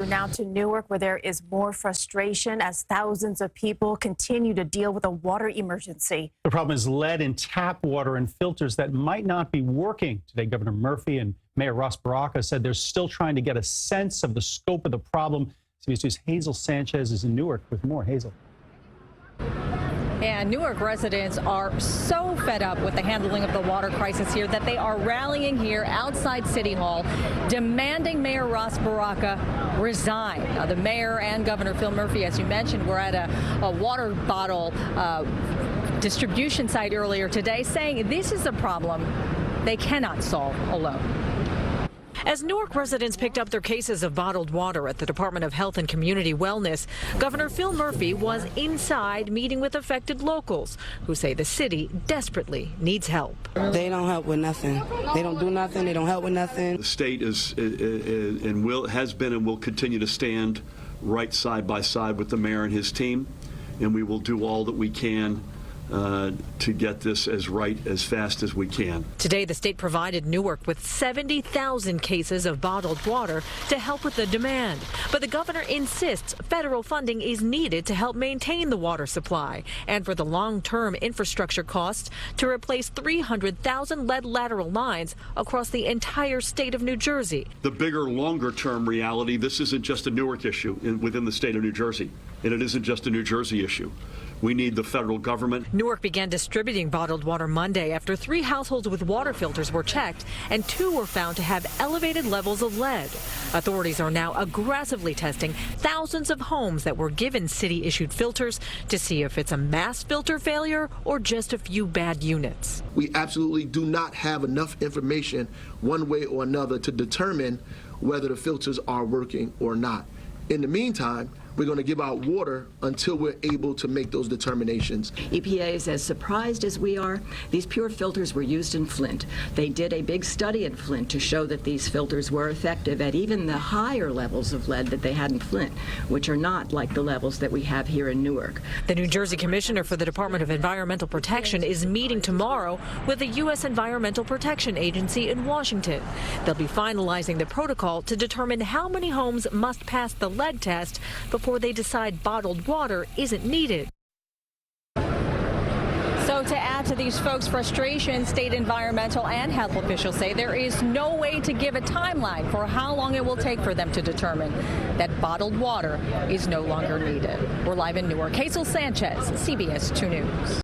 now to Newark, where there is more frustration as thousands of people continue to deal with a water emergency. The problem is lead in tap water and filters that might not be working. Today, Governor Murphy and Mayor Baraka said they're still trying to get a sense of the scope of the problem. CBS News' Hazel Sanchez is in Newark with more. Hazel. And Newark residents are so fed up with the handling of the water crisis here that they are rallying here outside City Hall, demanding Mayor Baraka resign. Now, the mayor and Governor Phil Murphy, as you mentioned, were at a water bottle distribution site earlier today, saying this is a problem they cannot solve alone. As Newark residents picked up their cases of bottled water at the Department of Health and Community Wellness, Governor Phil Murphy was inside meeting with affected locals who say the city desperately needs help. They don't help with nothing. They don't do nothing. They don't help with nothing. The state has been and will continue to stand right side by side with the mayor and his team, and we will do all that we can to get this as fast as we can. Today, the state provided Newark with 70,000 cases of bottled water to help with the demand. But the governor insists federal funding is needed to help maintain the water supply and for the long-term infrastructure costs to replace 300,000 lead lateral lines across the entire state of New Jersey. The bigger, longer-term reality, this isn't just a Newark issue within the state of New Jersey, and it isn't just a New Jersey issue. We need the federal government. Newark began distributing bottled water Monday after 3 households with water filters were checked and 2 were found to have elevated levels of lead. Authorities are now aggressively testing thousands of homes that were given city-issued filters to see if it's a mass filter failure or just a few bad units. We absolutely do not have enough information one way or another to determine whether the filters are working or not. In the meantime, we're going to give out water until we're able to make those determinations. EPA is as surprised as we are. These pure filters were used in Flint. They did a big study in Flint to show that these filters were effective at even the higher levels of lead that they had in Flint, which are not like the levels that we have here in Newark. The New Jersey Commissioner for the Department of Environmental Protection is meeting tomorrow with the U.S. Environmental Protection Agency in Washington. They'll be finalizing the protocol to determine how many homes must pass the lead test before they decide bottled water isn't needed. So to add to these folks' frustration, state environmental and health officials say there is no way to give a timeline for how long it will take for them to determine that bottled water is no longer needed. We're live in Newark. Hazel Sanchez, CBS 2 News.